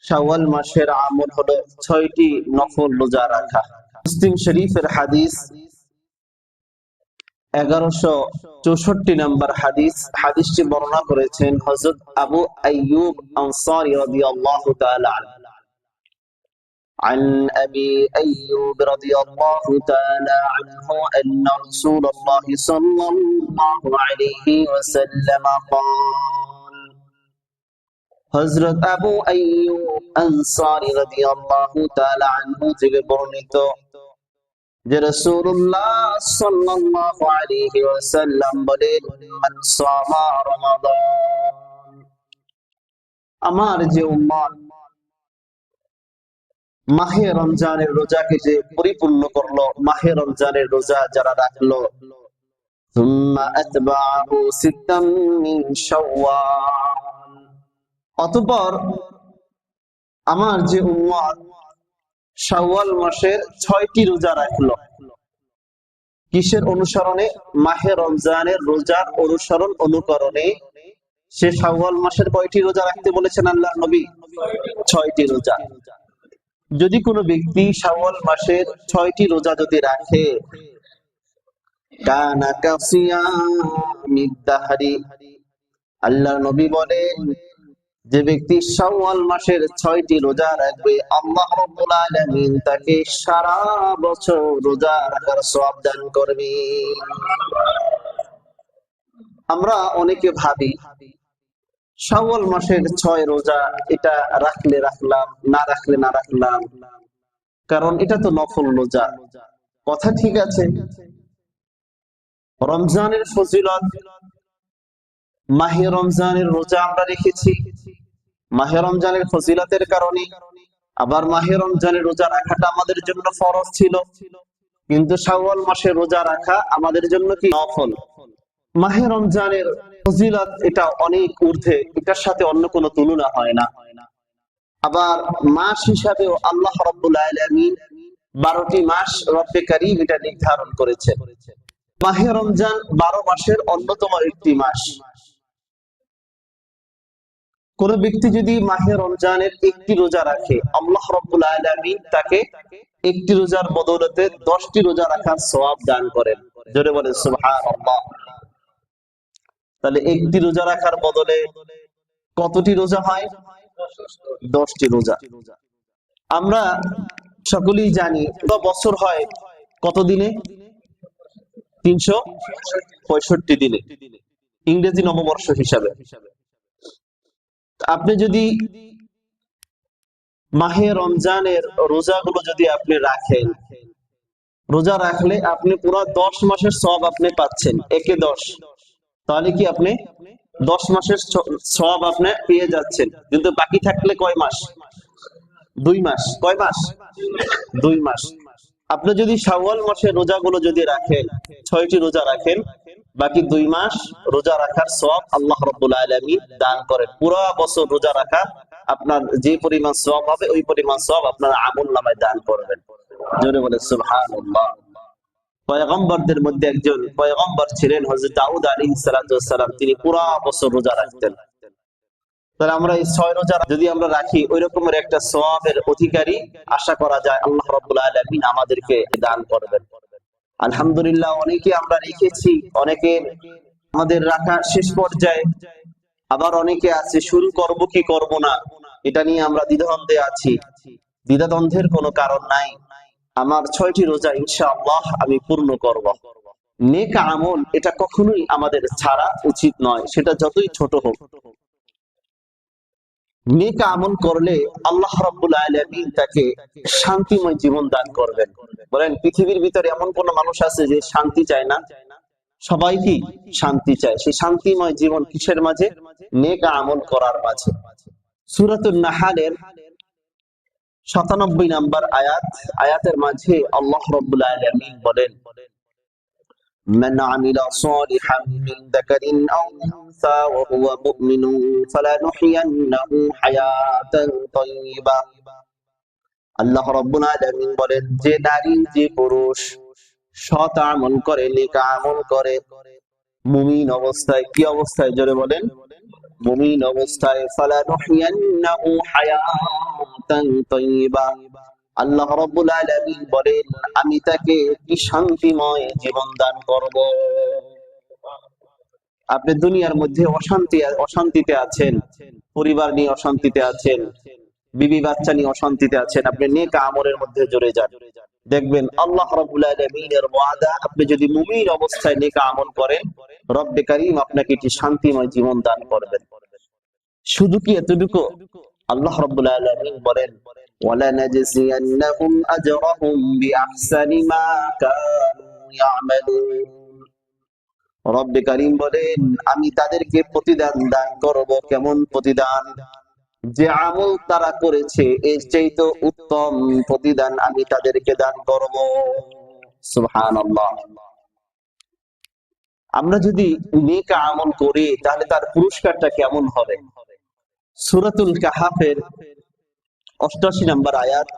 শাওয়াল মাসের আমল হলো 6টি নফল রোজা রাখা। মুসলিম শরীফের হাদিস 1164 নম্বর হাদিস। হাদিসটি বর্ণনা করেছেন হযরত আবু আইয়ুব আনসারী রাদিয়াল্লাহু তাআলা আনহু। عن أبي أيوب رضي الله تعالى عنه أن رسول الله صلى الله عليه وسلم قال হযরত আবু আইয়ুব আনসারী রাদিয়াল্লাহু তাআলা আনহু থেকে বর্ণিত যে রাসূলুল্লাহ সাল্লাল্লাহু আলাইহি ওয়াসাল্লাম বলেন, মান সামা রমাদান, আমার যে উম্মত মাহে রমজানের রোজাকে যে পরিপূর্ণ করলো, মাহে রমজানের রোজা যারা রাখলো, সুম্মা আতবাহু সিত্তাম মিন শাওয়াল, অতঃপর আমার যে উম্মত শাওয়াল মাসের 6টি রোজা রাখলো। কিসের অনুসরণে? মাহে রমজানের রোজার অনুসরণ অনুকরণে। সে শাওয়াল মাসের কয়টি রোজা রাখতে বলেছেন আল্লাহর নবী? 6টি রোজা। যদি কোনো ব্যক্তি শাওয়াল মাসের 6টি রোজা যদি রাখে, কানা কাসিয়ামিদ দাহরি, আল্লাহর নবী বলেন যে ব্যক্তি শাওয়াল মাসের 6টি রোজা রাখবে, আল্লাহ রাব্বুল আলামিন তাকে সারা বছর রোজা রাখার সওয়াব দান করবে। আমরা অনেকে ভাবি শাওয়াল মাসের 6 রোজা এটা রাখলে রাখলাম, না রাখলে না রাখলাম, কারণ এটা তো নফল রোজা। কথা ঠিক আছে, রমজানের ফজিলত, মাহে রমজানের রোজা আমরা রেখেছি মাহে রমজানের ফজিলতের কারণে। আবার মাহে রমজানের রোজা রাখাটা আমাদের জন্য ফরজ ছিল, কিন্তু শাওয়াল মাসে রোজা রাখা আমাদের জন্য কি? নফল। মাহে রমজানের ফজিলত এটা অনেক ঊর্ধ্বে, এটার সাথে অন্য কোনো তুলনা হয় না। আবার মাস হিসাবেও আল্লাহ রাব্বুল আলামিন 12টি মাস রব্বে কারীম এটা নির্ধারণ করেছে। মাহে রমজান 12 মাসের অন্যতম একটি মাস। কোন ব্যক্তি যদি মাহে রমজানের একটি রোজা রাখে, আল্লাহ রাব্বুল আলামিন তাকে একটি রোজার বদৌলতে 10টি রোজা রাখার সওয়াব দান করেন। জোরে বলেন সুবহানাল্লাহ। তাহলে একটি রোজা রাখার বদলে কতটি রোজা হয়? 10টি রোজা। আমরা সকলেই জানি বছর হয় কত দিনে? 365 দিনে, ইংরেজি নববর্ষ হিসাবে। আপনি যদি মাহে রমজানের রোজাগুলো যদি আপনি রাখেন, রোজা রাখলে আপনি পুরো 10 মাসের সওয়াব আপনি পাচ্ছেন, একে 10। তাহলে কি আপনি 10 মাসের সওয়াব আপনি পেয়ে যাচ্ছেন। কিন্তু বাকি থাকলে কয় মাস? 2 মাস। কয় মাস? 2 মাস। আপনি যদি শাওয়াল মাসের রোজাগুলো যদি রাখেন, 6টি রোজা রাখেন, বাকি 2 মাস রোজা রাখার সওয়াব আল্লাহ রাব্বুল আলামিন দান করেন। পুরো বছর রোজা রাখা আপনার যে পরিমাণ সওয়াব হবে, ওই পরিমাণ সওয়াব আপনার আমলনামায় দান করবেন। জোরে বলে সুবহানাল্লাহ। পয়গম্বরদের মধ্যে একজন পয়গম্বর ছিলেন হযরত দাউদ আলাইহিস সালাতু ওয়াস সালাম। তিনি পুরো বছর রোজা রাখতেন। তাহলে আমরা এই 6 রোজা যদি আমরা রাখি, ওই রকমের একটা সওয়াবের অধিকারী আশা করা যায় আল্লাহ রাব্বুল আলামিন আমাদেরকে দান করবেন। আলহামদুলিল্লাহ, অনেকে আমরা রেখেছি, অনেকে আমাদের রাখা শেষ পর্যায়ে, আবার অনেকে আছে শুরু করব কি করব না, এটা নিয়ে আমরা দ্বিধাদ্বন্দ্বে আছি। দ্বিধাদ্বন্দ্বের কোনো কারণ নাই। আমার 6টি রোজা ইনশাআল্লাহ আমি পূর্ণ করব। নেক আমল এটা কখনোই আমাদের ছাড়া উচিত নয়, সেটা যতই ছোট হোক। নেক আমল করলে আল্লাহ রাব্বুল আলামিন তাকে শান্তিময় জীবন দান করবেন। বলেন, পৃথিবীর ভিতরে এমন কোন মানুষ আছে যে শান্তি চায় না? সবাই কি শান্তি চায়? সেই শান্তিময় জীবন কিসের মাঝে? নেক আমল করার মাঝে। সূরাতুন নাহলের 97 নম্বর আয়াতের মাঝে আল্লাহ রাব্বুল আলামিন বলেন, من عمل صالحا من ذكر أو أنثى وهو مؤمن فلنحيينه حياة طيبة। আল্লাহ রাব্বুল আলামিন বলেন, যে নারী যে পুরুষ সৎ আমল করে, নেক আমল করে, মুমিন অবস্থায়, কি অবস্থায়? জোরে বলেন, মুমিন অবস্থায়, ফালানুহিয়ান্নাহু হায়াতান মাওতান তাইয়্যিবা। আল্লাহ রাব্বুল আলামিন বলেন আমি তাকে একটি শান্তিময় জীবন দান করব। আপনি দুনিয়ার মধ্যে অশান্তিতে আছেন, পরিবার নিয়ে অশান্তিতে আছেন, বিবি বাচ্চা নিয়ে অশান্তিতে আছেন, আপনি নেক আমলের মধ্যে জড়ে যান, দেখবেন আল্লাহ রাব্বুল আলামিনের ওয়াদা, আপনি যদি মুমিন অবস্থায় নেক আমল করেন, রব্বে কারীম আপনাকে একটি শান্তিময় জীবন দান করবেন। শুধু কি এতটুকু? আল্লাহ রাব্বুল আলামিন বলেন ওয়ালানাজজিয়ান্নাহুম আজরাহুম বিআহসানি মা কানু ইয়ামালুন। রব্বে কারীম বলেন আমি তাদেরকে প্রতিদান দান করব। কেমন প্রতিদান? যে আমল তারা করেছে এর চাইতে উত্তম প্রতিদান আমি তাদেরকে দান করব। সুবহানাল্লাহ। আমরা যদি নেক আমল করি তাহলে তার পুরস্কারটা কেমন হবে? সূরাতুল কাহাফের ৮৮ নম্বর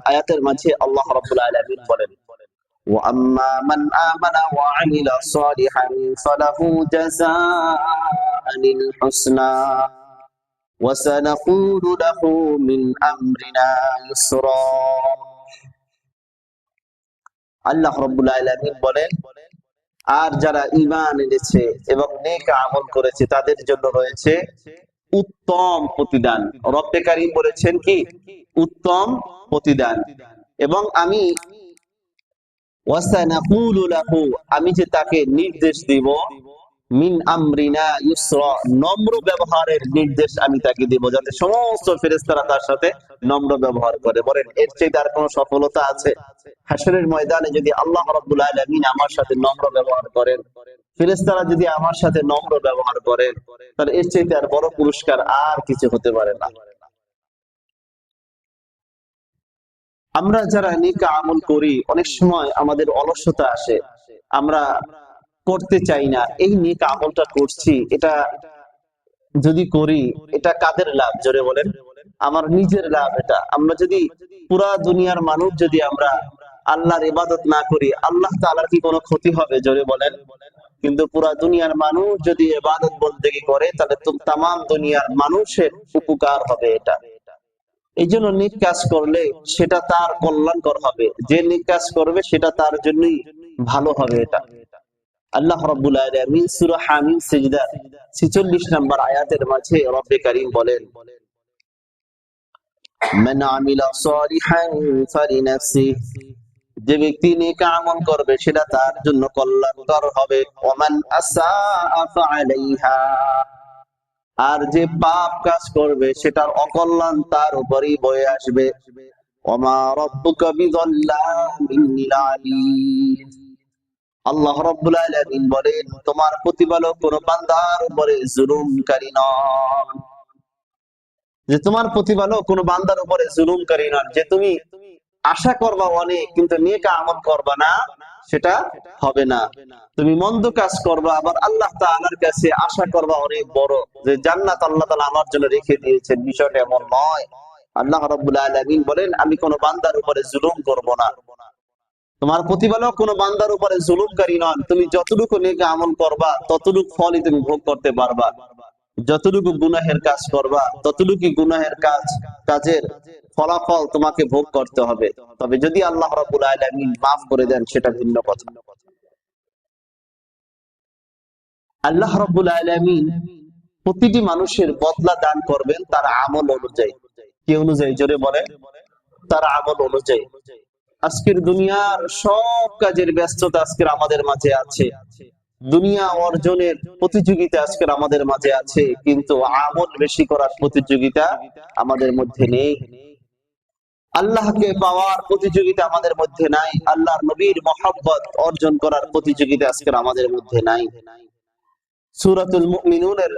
আয়াতের মাঝে আল্লাহ রাব্বুল আলামিন বলেন وَأَمَّا مَنْ آمَنَ وَعَمِلَ صَالِحًا فَلَهُ جَزَاءً الْحُسْنَى وَسَنَقُولُ لَهُ مِنْ أَمْرِنَا يُسْرًا। আল্লাহ রাব্বুল আলামিন বলেন আর যারা ঈমান এনেছে এবং নেক আমল করেছে তাদের জন্য রয়েছে উত্তম প্রতিদান। রব্বে কারীম বলেছেন কি? উত্তম প্রতিদান। এবং আমি ওয়াসানাকুলু লাহু, আমি যে তাকে নির্দেশ দিব, মিন আমরিনা ইউসরা, নম্র ব্যবহারের নির্দেশ আমি তাকে দেব, যাতে সমস্ত ফেরেশতারা তার সাথে নম্র ব্যবহার করে। বলেন এর চেয়ে আর কোনো সফলতা আছে? হাশরের ময়দানে যদি আল্লাহ রাব্বুল আলামিন আমার সাথে নম্র ব্যবহার করেন, ফেরেশতারা যদি আমার সাথে নম্র ব্যবহার করেন, তাহলে এর চেয়ে আর বড় পুরস্কার আর কিছু হতে পারে না। আমরা যারা নেক আমল করি অনেক সময় আমাদের অলসতা আসে, আমরা করতে চাই না। এই নেক আমলটা করছি, এটা যদি করি এটা কাদের লাভ? জোরে বলেন। আমার নিজের লাভ এটা। আমরা যদি পুরা দুনিয়ার মানুষ যদি আমরা আল্লাহর ইবাদত না করি, আল্লাহ তাআলার কি কোনো ক্ষতি হবে? জোরে বলেন। কিন্তু পুরা দুনিয়ার মানুষ যদি ইবাদত বন্দেগী করে তাহলে তাম দুনিয়ার মানুষের উপকার হবে এটা। এই জন্য নেক কাজ করলে সেটা তার কল্যাণকর হবে, যে নেক কাজ করবে সেটা তার জন্যই ভালো হবে এটা। আল্লাহ রাব্বুল আলামিন সূরা হামিম সিজদা ৪৬ নম্বর আয়াতের মাঝে রব্বে কারীম বলেন মান আমিলা সালিহান ফালিনাফসিহি, যে ব্যক্তি নেক আমল করবে সেটা তার জন্য কল্যাণকর হবে। ওমান আসআ ফাআলাইহা, আর যে পাপ কাজ করবে সেটার অকল্যাণ তার উপরই বয়ে আসবে। ওমা রাব্বুকা বিযাল্লামিন লিল আবিদ, আল্লাহ রাব্বুল আলামিন বলেন তোমার প্রতিপালক কোন বান্দার উপরে জুলুমকারী নন। যে তোমার প্রতিপালক কোন বান্দার উপরে জুলুমকারী নন। যে তুমি আশা করবা অনেক কিন্তু নেক আমল করবা না, সেটা হবে না। তুমি মন্দ কাজ করবা আবার আল্লাহ তাআলার কাছে আশা করবা অনেক বড়, যে জান্নাত আল্লাহ তাআলা আমার জন্য রেখে দিয়েছেন, বিষয়টা এমন নয়। আল্লাহ রাব্বুল আলামিন বলেন আমি কোন বান্দার উপরে জুলুম করব না। তোমার প্রতিপালক কোন বান্দার উপরে জুলুমকারী নন। তুমি যতটুকু নেক আমল করবা ততটুকু ফলই তুমি ভোগ করতে পারবা, যতটুকু গুনাহের কাজ করবা ততটুকু গুনাহের কাজের ফলাফল তোমাকে ভোগ করতে হবে। তবে যদি আল্লাহ রাব্বুল আলামিন মাফ করে দেন সেটা ভিন্ন কথা। আল্লাহ রাব্বুল আলামিন প্রতিটি মানুষের বদলা দান করবেন তার আমল অনুযায়ী। কি অনুযায়ী? জোরে বলেন। তার আমল অনুযায়ী। আজকের দুনিয়ার সব কাজের ব্যস্ততা আজকের আমাদের মাঝে আছে, দুনিয়া অর্জনের প্রতিযোগিতা আজকের আমাদের মাঝে আছে, কিন্তু আমল বেশি করার প্রতিযোগিতা আমাদের মধ্যে নেই। আল্লাহকে পাওয়ার প্রতিযোগিতা আমাদের মধ্যে নাই, আল্লাহর নবীর মহব্বত অর্জন করার প্রতিযোগিতা আজকের আমাদের মধ্যে নাই। সূরাতুল মুমিনুনের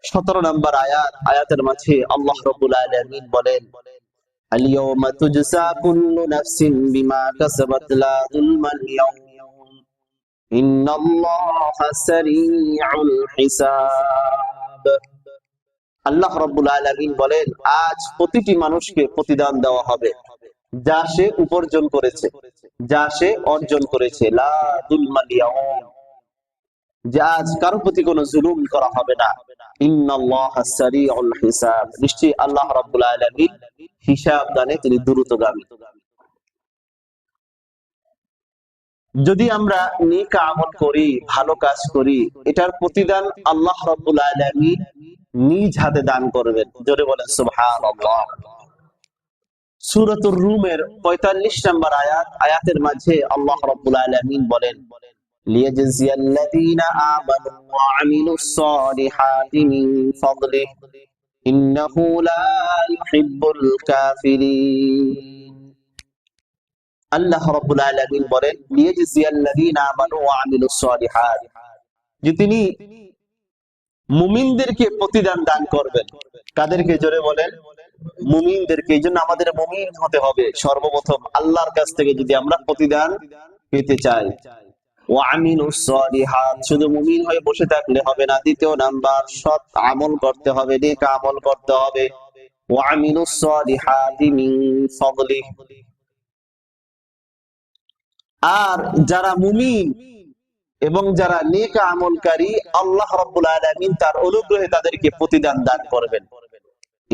১৭ নম্বর আয়াতের মাঝে আল্লাহ রাব্বুল আলামিন বলেন আল-ইয়াওমা তুজসা কুল্লু নাফসিন বিমা কাসাবাত লা যুলমাল ইয়াওম ইন্নাল্লাহা সারিউল হিসাব। আল্লাহ রাব্বুল আলামিন বলেন আজ প্রতিটি মানুষকে প্রতিদান দেওয়া হবে যা সে উপার্জন করেছে, যা সে অর্জন করেছে। লা যুলমাল ইয়াওম, যে আজ কারো প্রতি কোনো জুলুম করা হবে না। ইন্নাল্লাহা সারিউল হিসাব, নিশ্চয়ই আল্লাহ রাব্বুল আলামিন হিসাব দানে তিনি দ্রুতগামী। যদি আমরা নেক আমল করি, ভালো কাজ করি, এটার প্রতিদান আল্লাহ রাব্বুল আলামিন নিজ হাতে দান করবেন। জোরে বলেন সুবহানাল্লাহ। সূরাতুর রুমের ৪৫ নম্বর আয়াতের মাঝে আল্লাহ রাব্বুল আলামিন বলেন, লিয়াজজিয়াল্লাযীনা আমানু ওয়া আমিলুস সালিহাতি মিন ফাদলিহি ইন্নাহু লা ইউহিব্বুল কাফিরিন। আল্লাহ রাব্বুল আলামিন বলেন, লিয়াজজিয়াল্লাযীনা আমানু ওয়া আমিলুস সালিহাত, যে তিনি মুমিনদেরকে প্রতিদান দান করবেন। কাদেরকে? জোরে বলেন, মুমিনদেরকে। এই জন্য আমাদের মুমিন হতে হবে সর্বপ্রথম। আল্লাহর কাছ থেকে যদি আমরা প্রতিদান পেতে চাই, ওয়া আমিলুস সালিহাত, শুধু মুমিন হয়ে বসে থাকলে হবে না। দ্বিতীয় নাম্বার, সৎ আমল করতে হবে, নেক আমল করতে হবে। ওয়া আমিলুস সালিহাতি মিন ফাদলিহি, আর যারা মুমিন এবং যারা নেক আমলকারী, আল্লাহ রাব্বুল আলামিন তার অনুগ্রহে তাদেরকে প্রতিদান দান করবেন।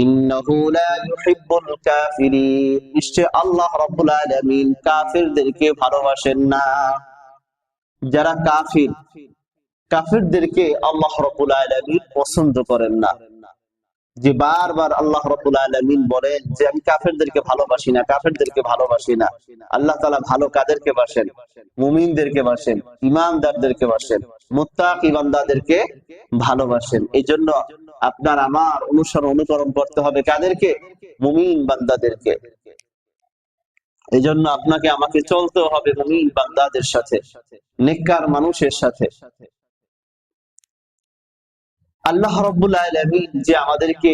ইন্নাহু লা ইউহিব্বুল কাফিরিন, নিশ্চয় আল্লাহ রাব্বুল আলামিন কাফিরদেরকে ভালোবাসেন না। যারা কাফির, কাফিরদেরকে আল্লাহ রাব্বুল আলামিন পছন্দ করেন না। যে বারবার আল্লাহ রাব্বুল আলামিন বলেন যে আমি কাফেরদেরকে ভালোবাসি না, কাফেরদেরকে ভালোবাসি না। আল্লাহ তাআলা ভালো কাদেরকে বাসেন? মুমিনদেরকে বাসেন, ঈমানদারদেরকে বাসেন, মুত্তাকি বান্দাদেরকে ভালোবাসেন। এই জন্য আপনার আমার অনুকরণ করতে হবে কাদেরকে? মুমিন বান্দাদেরকে। এই জন্য আপনাকে আমাকে চলতে হবে মুমিন বান্দাদের সাথে, নেককার মানুষের সাথে। আল্লাহ রাব্বুল আলামিন যে আমাদেরকে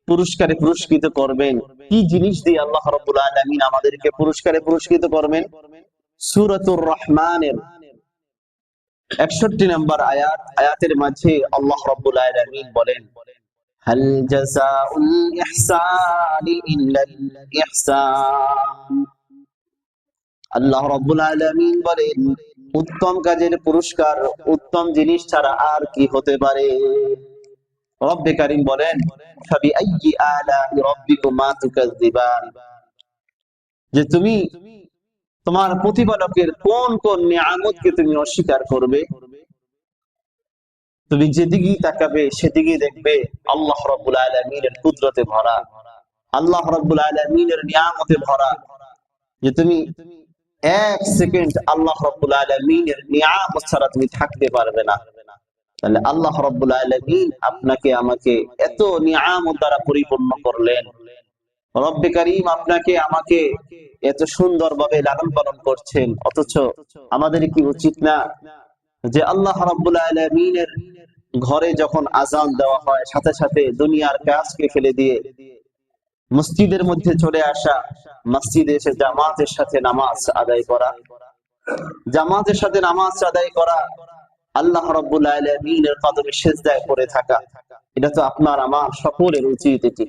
পুরস্কারে পুরস্কৃত করবেন, কি জিনিস দিয়ে আল্লাহ রাব্বুল আলামিন আমাদেরকে পুরস্কারে পুরস্কৃত করবেন? সূরাতুর রহমানের ৬১ নম্বর আয়াতের মাঝে আল্লাহ রাব্বুল আলামিন বলেন, হাল জাযাউল ইহসানি ইল্লাল ইহসান। আল্লাহ রাব্বুল আলামিন বলেন, উত্তম কাজের পুরস্কার উত্তম জিনিস ছাড়া আর কি হতে পারে? রব্বে কারীম বলেন, ফাবিআইয়ি আলা'i রাব্বিকুমা তুকাযযিবান, যে তুমি তোমার প্রতিপালকের কোন কোন নিয়ামতকে তুমি অস্বীকার করবে? তুমি যেদিকেই তাকাবে সেদিকেই দেখবে আল্লাহ রাব্বুল আলামিনের কুদরতে ভরা, আল্লাহ রাব্বুল আলামিনের নিয়ামতে ভরা। যে তুমি এক সেকেন্ড আল্লাহ রাব্বুল আলামিনের নিয়ামত ছাড়া তুমি থাকতে পারবে না। তাহলে আল্লাহ রাব্বুল আলামিন আপনাকে আমাকে এত নিয়ামত দ্বারা পরিপূর্ণ করলেন। রব্বে কারীম আপনাকে আমাকে এত সুন্দরভাবে লালন পালন করছেন, অথচ আমাদের কি উচিত না যে আল্লাহ রাব্বুল আলামিনের ঘরে যখন আযান দেওয়া হয় সাথে সাথে দুনিয়ার কাজকে ফেলে দিয়ে মসজিদের মধ্যে চলে আসা, মসজিদে এসে জামাতের সাথে নামাজ আদায় করা, জামাতের সাথে নামাজ আদায় করা, আল্লাহ রাব্বুল আলামিনের কদমে সিজদায় পড়ে থাকা, এটা তো আপনার আমার সকলের উচিত। এটি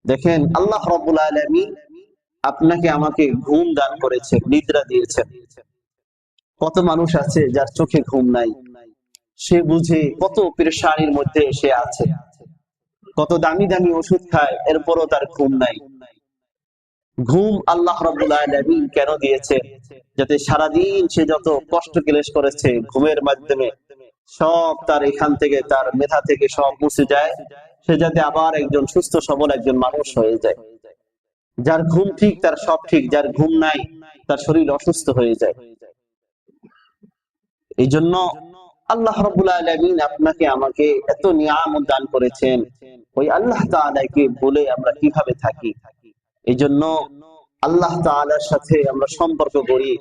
দেখেন, আল্লাহ রাব্বুল আলামিন আপনাকে আমাকে ঘুম দান করেছেন, নিদ্রা দিয়েছেন। কত মানুষ আছে যার চোখে ঘুম নাই, সে বুঝে কত পেরেশানির মধ্যে সে আছে, কত দামি দামি ওষুধ খায়, এরপরও তার ঘুম নাই। ঘুম আল্লাহ রাব্বুল আলামিন কেন দিয়েছে? যাতে সারাদিন সে যত কষ্ট ক্লেশ করেছে ঘুমের মাধ্যমে সব তার এখান থেকে, তার মেধা থেকে সব মুছে যায়, সে যাতে আবার একজন সুস্থ সবল একজন মানুষ হয়ে যায়। যার ঘুম ঠিক তার সব ঠিক, যার ঘুম নাই তার শরীর অসুস্থ হয়ে যায়। এই জন্য আল্লাহ রাব্বুল আলামিন আপনাকে আমাকে এত নিয়ামত দান করেছেন, ওই আল্লাহ তাআলাকে বলে আমরা কিভাবে থাকি? এই জন্য আল্লাহ তাআলার সাথে আমরা সম্পর্ক করি,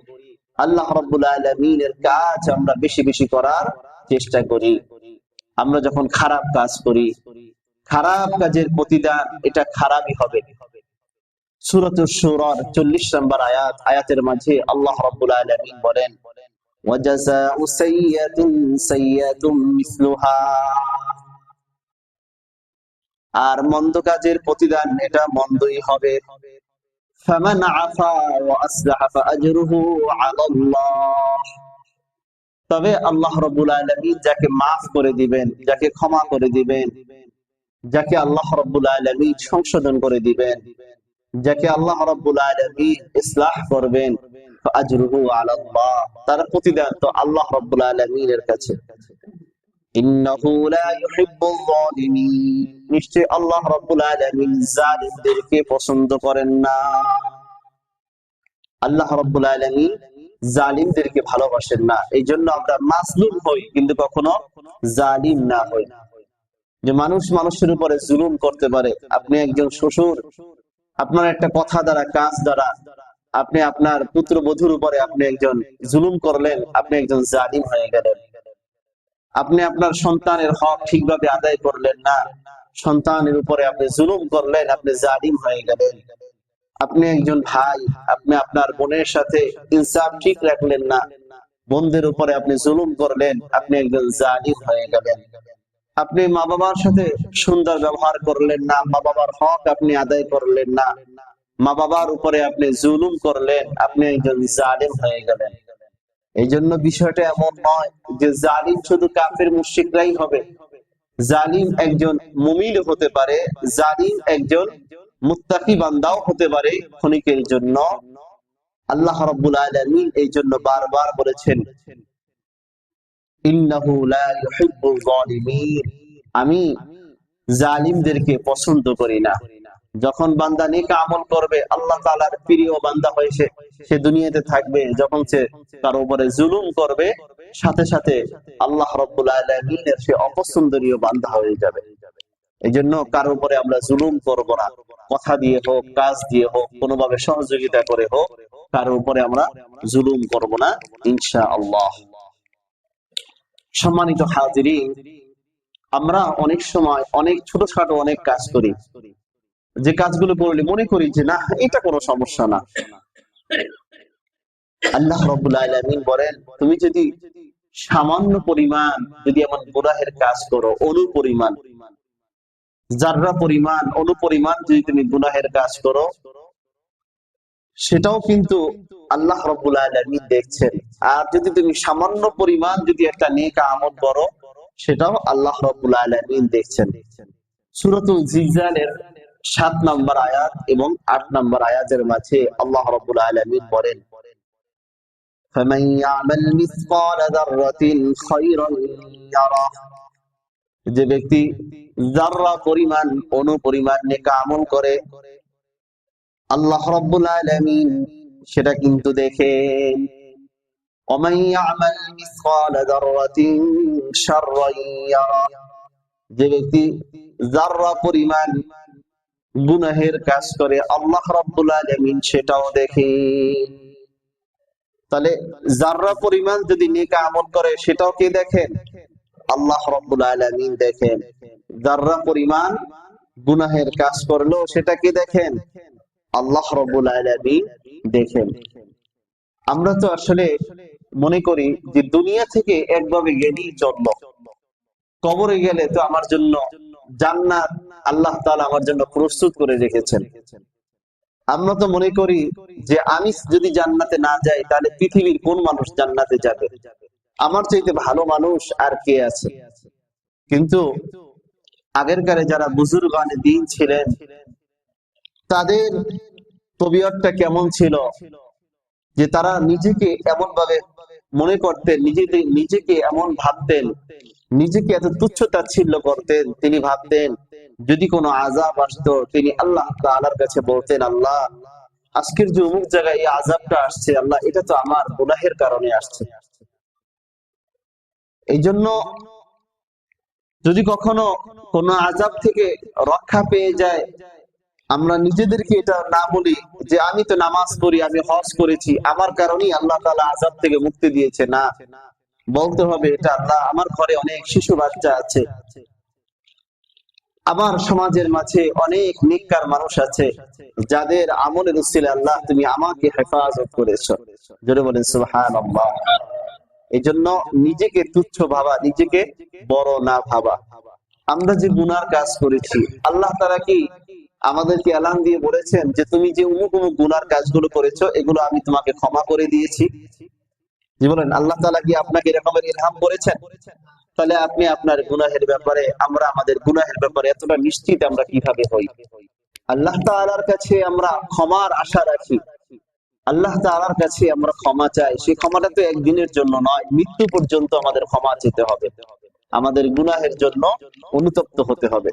আল্লাহ রাব্বুল আলামিনের কাজ আমরা বেশি বেশি করার চেষ্টা করি। আমরা যখন খারাপ কাজ করি, খারাপ কাজের প্রতিদান এটা খারাপই হবে। সূরাতুশ শূরার ৪০ নম্বর আয়াতের মাঝে আল্লাহ রাব্বুল আলামিন বলেন, ওয়াজাযাউ সাইয়্যাতিন সাইয়্যাতুম মিসলুহা, আর মন্দ কাজের প্রতিদান এটা মন্দই হবে। ফামান আফা ওয়া আসলাহা ফাআজরুহু আলাল্লাহ, তবে আল্লাহ রাব্বুল আলামিন যাকে মাফ করে দিবেন, যাকে ক্ষমা করে দিবেন, যাকে আল্লাহ রাব্বুল আলামিন সংশোধন করে দিবেন, যাকে আল্লাহ রাব্বুল আলামিন ইসলাহ করবেন, ফাআজরুহু আলাল্লাহ, তার প্রতিদান তো আল্লাহ রাব্বুল আলামিনের কাছে। ইন্নাহু লা ইউহিব্বুল যালিমিন, নিশ্চয় আল্লাহ রাব্বুল আলামিন জালিমদেরকে পছন্দ করেন না। আল্লাহ রাব্বুল আলামিন জালিমদেরকে ভালোবাসেন না। এই জন্য আমরা মাজলুম হই, কিন্তু কখনো জালিম না হই। যে মানুষ মানুষের উপরে জুলুম করতে পারে। আপনি একজন শ্বশুর, আপনার একটা কথা দ্বারা, কাজ দ্বারা আপনি আপনার পুত্রবধূর উপরে আপনি একজন জুলুম করলেন, আপনি একজন জালিম হয়ে গেলেন। আপনি আপনার সন্তানের হক ঠিকভাবে আদায় করলেন না, সন্তানের উপরে আপনি জুলুম করলেন, আপনি জালিম হয়ে গেলেন। আপনি একজন ভাই, আপনি আপনার বোনের সাথে ইনসাফ ঠিক রাখলেন না, বোনদের উপরে আপনি জুলুম করলেন, আপনি একজন জালিম হয়ে গেলেন। আপনি মা বাবার সাথে সুন্দর ব্যবহার করলেন না, মা বাবার হক আপনি আদায় করলেন না, মা বাবার উপরে আপনি জুলুম করলেন, আপনি একজন জালিম হয়ে গেলেন। এই জন্য বিষয়টা এমন নয় যে জালিম শুধু কাফের মুশরিকরাই হবে। জালিম একজন মুমিন হতে পারে, জালিম একজন মুত্তাকি বান্দাও হতে পারে ক্ষণিকের জন্য। আল্লাহ রাব্বুল আলামিন এই জন্য বারবার বলেছেন, ইন্নাহু লা ইউহিব্বুল যালিমিন, আমি জালিমদেরকে পছন্দ করি না। যখন বান্দা নেক আমল করবে, আল্লাহ তাআলার প্রিয় বান্দা হয়ে সে দুনিয়াতে থাকবে। যখন সে তার উপরে জুলুম করবে, সাথে সাথে আল্লাহ রাব্বুল আলামিনের সে অপছন্দনীয় বান্দা হয়ে যাবে। এই জন্য কারোর উপরে আমরা জুলুম করব না। কথা দিয়ে হোক, কাজ দিয়ে হোক, কোনোভাবে সহযোগিতা করে হোক, কারোর উপরে আমরা জুলুম করব না ইনশাআল্লাহ। সম্মানিত হাজিরিন, আমরা অনেক সময় অনেক ছোটখাটো অনেক কাজ করি, যে কাজগুলো করলে মনে করি যে না, এটা কোনো সমস্যা না। আল্লাহ রাব্বুল আলামিন বলেন, তুমি যদি সামান্য পরিমাণ যদি এমন গুনাহের কাজ করো, অনুপরিমাণ, যাররা পরিমাণ, অনুপরিমাণ যদি তুমি গুনাহের কাজ করো, সেটাও কিন্তু আল্লাহ রাব্বুল আলামিন দেখছেন। আর যদি তুমি সামান্য পরিমাণ যদি একটা নেক আমল করো, সেটাও আল্লাহ রাব্বুল আলামিন দেখছেন। সূরাতুল জিলজালের ৭ নম্বর আয়াত এবং ৮ নম্বর আয়াতের মাঝে আল্লাহ রাব্বুল আলামিন বলেন, ফামান ইয়ামাল মিসকাল যাররাতিন খায়রান ইয়ারাহ, যে ব্যক্তি যাররা পরিমাণ, অনুপরিমাণ নেক আমল করে, আল্লাহ রাব্বুল আলামিন সেটা কিন্তু দেখেন। ওমান ইয়ামাল মিসকাল যাররাতিন শাররান ইয়ারাহ, যে ব্যক্তি যাররা পরিমাণ গুনাহের কাজ করে, আল্লাহ রাব্বুল আলামিন সেটাও দেখেন। তাহলে যাররা পরিমাণ যদি নেক আমল করে, সেটাও কে দেখেন? আল্লাহ রাব্বুল আলামিন দেখেন। যাররা পরিমাণ গুনাহের কাজ করলো, সেটা কে দেখেন? আল্লাহ রাব্বুল আলামিন দেখেন। আমরা তো আসলে মনে করি যে দুনিয়া থেকে একভাবে গেলেই চললো, কবরে গেলে তো আমার জন্য জান্নাত আল্লাহ তাআলা আমার জন্য প্রস্তুত করে রেখেছেন। আমরা তো মনে করি যে আমি যদি জান্নাতে না যাই, তাহলে পৃথিবীর কোন মানুষ জান্নাতে যাবে? আমার চাইতে ভালো মানুষ আর কে আছে? কিন্তু আগেরকারে যারা বুজুর্গানে দ্বীন ছিলেন, তাদের তবিয়তটা কেমন ছিল যে তারা নিজেকে এমন ভাবে মনে করতেন, নিজেকে এমন ভাবতেন, নিজেকে এত তুচ্ছ তাচ্ছিল্য করতেন। তিনি ভাবতেন যদি কোনো আযাব আসতো, তিনি আল্লাহ তাআলার কাছে বলতেন, আল্লাহ, আজকের যে অমুক জায়গায় এই আযাবটা আসছে, আল্লাহ, এটা তো আমার গুনাহের কারণে আসছে। এই জন্য যদি কখনো কোনো আযাব থেকে রক্ষা পেয়ে যায়, আমরা নিজেদেরকে এটা না বলি যে আমি তো নামাজ পড়ি, আমি হজ করেছি, আমার কারণেই আল্লাহ তাআলা আযাব থেকে মুক্তি দিয়েছে। না, বলতে হবে এটা আল্লাহ, আমার ঘরে অনেক শিশু বাচ্চা আছে, আমার সমাজের মাঝে অনেক নেককার মানুষ আছে, যাদের আমলের উসিলায় আল্লাহ তুমি আমাকে হেফাজত করেছো। জোরে বলেন সুবহানাল্লাহ। এই জন্য নিজেকে তুচ্ছ ভাবা, নিজেকে বড় না ভাবা। আমরা যে গুনার কাজ করেছি, আল্লাহ তাআলা কি আমাদেরকে এলান দিয়ে বলেছেন যে তুমি যে অমুক অমুক গুনার কাজগুলো করেছো, এগুলো আমি তোমাকে ক্ষমা করে দিয়েছি? জি বলেন, আল্লাহ তাআলা কি আপনাকে এরকমের ইলহাম করেছেন? তাহলে আপনি আপনার গুনাহের ব্যাপারে, আমরা আমাদের গুনাহের ব্যাপারে এতটা নিশ্চিত আমরা কিভাবে হই? আল্লাহ তাআলার কাছে আমরা ক্ষমার আশা রাখি, আল্লাহ তাআলার কাছে আমরা ক্ষমা চাই। সেই ক্ষমাটা তো একদিনের জন্য নয়, মৃত্যু পর্যন্ত আমাদের ক্ষমা চেতে হবে, আমাদের গুনাহের জন্য অনুতপ্ত হতে হবে।